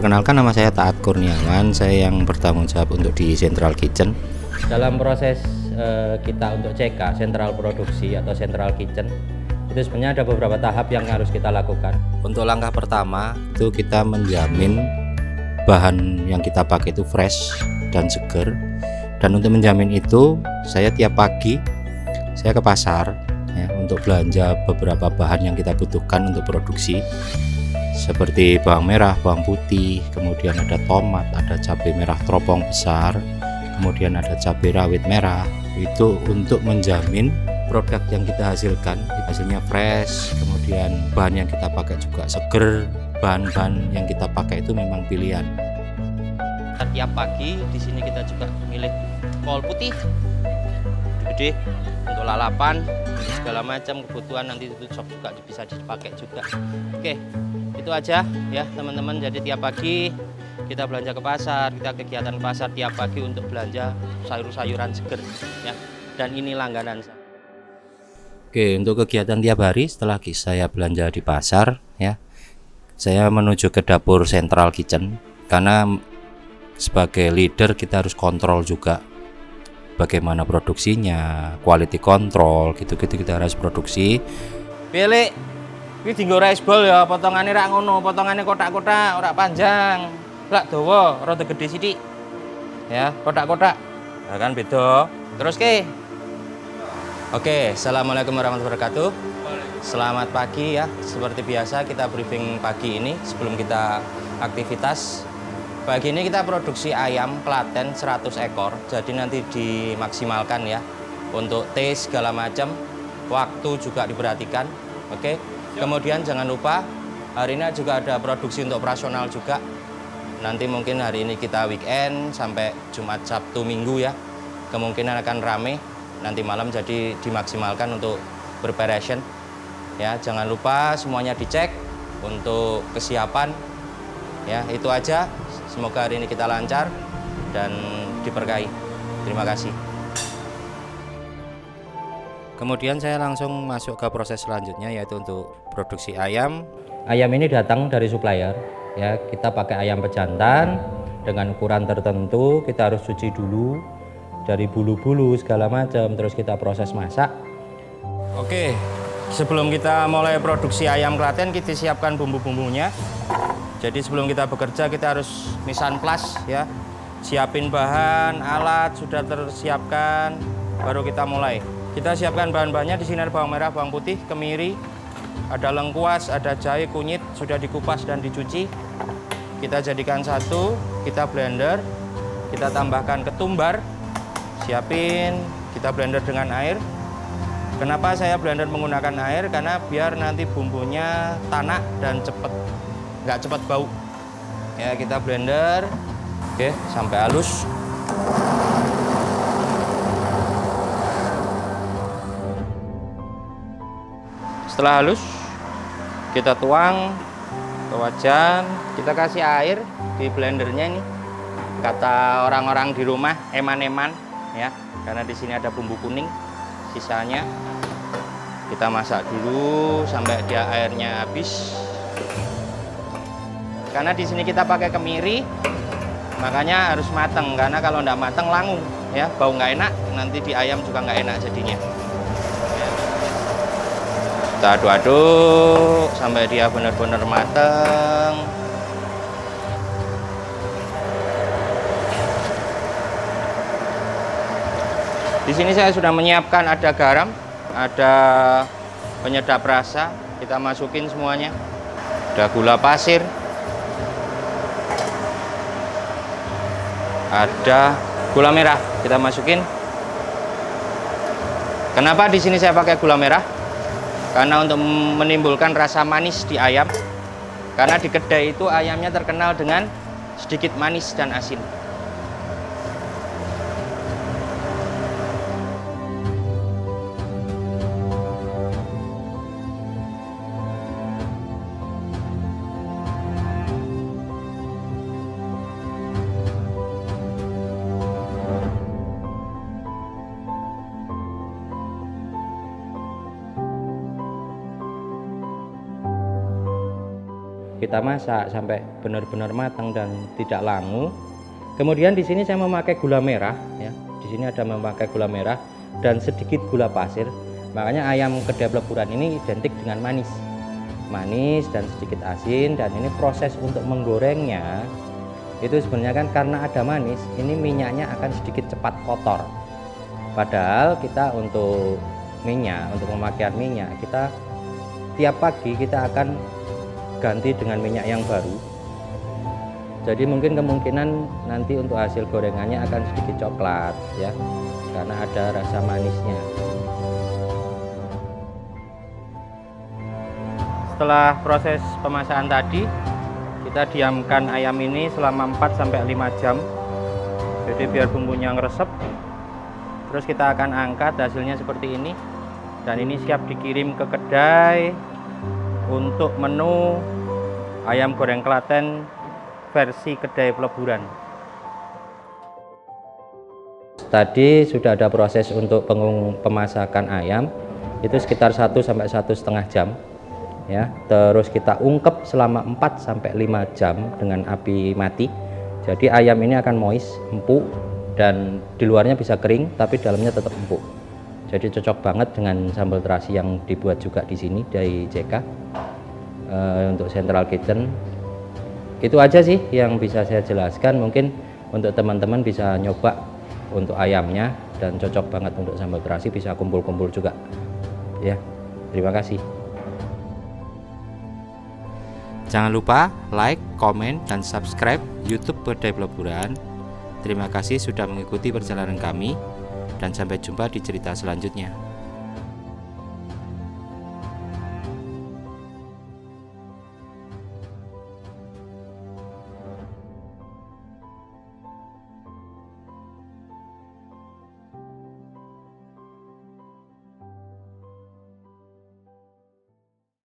Perkenalkan, nama saya Taat Kurniawan, saya yang bertanggung jawab untuk di Central Kitchen. Dalam proses kita untuk CK, Central Produksi atau Central Kitchen, itu sebenarnya ada beberapa tahap yang harus kita lakukan. Untuk langkah pertama itu kita menjamin bahan yang kita pakai itu fresh dan seger. Dan untuk menjamin itu, saya tiap pagi saya ke pasar ya, untuk belanja beberapa bahan yang kita butuhkan untuk produksi, seperti bawang merah, bawang putih, kemudian ada tomat, ada cabai merah teropong besar, kemudian ada cabai rawit merah. Itu untuk menjamin produk yang kita hasilkan hasilnya fresh, kemudian bahan yang kita pakai juga seger, bahan-bahan yang kita pakai itu memang pilihan. Tiap pagi di sini kita juga milih kol putih gede untuk lalapan, segala macam kebutuhan nanti itu shop juga bisa dipakai juga. Oke, itu aja ya teman-teman. Jadi tiap pagi kita belanja ke pasar, kita kegiatan pasar tiap pagi untuk belanja sayur-sayuran seger ya. Dan ini langganan saya. Oke, untuk kegiatan tiap hari setelah saya belanja di pasar ya, saya menuju ke dapur Central Kitchen, karena sebagai leader kita harus kontrol juga bagaimana produksinya, quality control gitu-gitu kita harus produksi. Pilih ini dinggo rice ball ya, potongannya rak ngono, potongannya kotak-kotak, ora panjang, lak dawa, rada gede sithik. Ya, kotak-kotak. Nah, kan beda. Terus ke. Oke, assalamualaikum warahmatullahi wabarakatuh. Selamat pagi ya. Seperti biasa kita briefing pagi ini sebelum kita aktivitas. Pagi ini kita produksi ayam Klaten 100 ekor. Jadi nanti dimaksimalkan ya untuk tes segala macam. Waktu juga diperhatikan. Oke. Kemudian jangan lupa hari ini juga ada produksi untuk operasional juga. Nanti mungkin hari ini kita weekend sampai Jumat, Sabtu, Minggu ya. Kemungkinan akan rame. Nanti malam jadi dimaksimalkan untuk preparation. Ya, jangan lupa semuanya dicek untuk kesiapan. Ya, itu aja. Semoga hari ini kita lancar dan diberkahi. Terima kasih. Kemudian saya langsung masuk ke proses selanjutnya, yaitu untuk produksi ayam. Ayam ini datang dari supplier. Ya, kita pakai ayam pejantan dengan ukuran tertentu. Kita harus cuci dulu dari bulu-bulu segala macam. Terus kita proses masak. Oke, sebelum kita mulai produksi ayam Klaten, kita siapkan bumbu-bumbunya. Jadi sebelum kita bekerja kita harus misan plus ya. Siapin bahan, alat sudah tersiapkan, baru kita mulai. Kita siapkan bahan-bahannya. Di sini ada bawang merah, bawang putih, kemiri, ada lengkuas, ada jahe, kunyit, sudah dikupas dan dicuci. Kita jadikan satu, kita blender, kita tambahkan ketumbar, siapin, kita blender dengan air. Kenapa saya blender menggunakan air? Karena biar nanti bumbunya tanak dan nggak cepat bau. Ya, kita blender, oke, sampai halus. Setelah halus, kita tuang ke wajan, kita kasih air di blendernya ini. Kata orang-orang di rumah, eman-eman ya, karena di sini ada bumbu kuning. Sisanya kita masak dulu sampai dia airnya habis. Karena di sini kita pakai kemiri, makanya harus mateng. Karena kalau nggak mateng langu, ya bau nggak enak. Nanti di ayam juga nggak enak jadinya. Ya. Kita aduk-aduk sampai dia benar-benar mateng. Di sini saya sudah menyiapkan ada garam, ada penyedap rasa. Kita masukin semuanya. Ada gula pasir. Ada gula merah, kita masukin. Kenapa di sini saya pakai gula merah? Karena untuk menimbulkan rasa manis di ayam. Karena di kedai itu ayamnya terkenal dengan sedikit manis dan asin. kita masak sampai benar-benar matang dan tidak langu. Kemudian di sini saya memakai gula merah ya. Di sini ada memakai gula merah dan sedikit gula pasir. Makanya ayam kedai peleburan ini identik dengan manis. Manis dan sedikit asin, dan ini proses untuk menggorengnya itu sebenarnya kan karena ada manis, ini minyaknya akan sedikit cepat kotor. Padahal kita untuk minyak, untuk pemakaian minyak, kita tiap pagi kita akan ganti dengan minyak yang baru. Jadi mungkin kemungkinan nanti untuk hasil gorengannya akan sedikit coklat ya, karena ada rasa manisnya. Setelah proses pemasakan tadi, kita diamkan ayam ini selama 4-5 jam. Jadi biar bumbunya ngeresep. Terus kita akan angkat, hasilnya seperti ini. Dan ini siap dikirim ke kedai untuk menu ayam goreng Klaten versi kedai peleburan. Tadi sudah ada proses untuk pemasakan ayam, itu sekitar 1-1,5 jam ya. Terus kita ungkep selama 4-5 jam dengan api mati. Jadi ayam ini akan moist, empuk, dan di luarnya bisa kering tapi dalamnya tetap empuk. Jadi cocok banget dengan sambal terasi yang dibuat juga di sini dari JK untuk Central Kitchen. Itu aja sih yang bisa saya jelaskan. Mungkin untuk teman-teman bisa nyoba untuk ayamnya dan cocok banget untuk sambal terasi, bisa kumpul-kumpul juga ya. Terima kasih. Jangan lupa like, komen, dan subscribe YouTube Kedai Peleburan. Terima kasih sudah mengikuti perjalanan kami, dan sampai jumpa di cerita selanjutnya.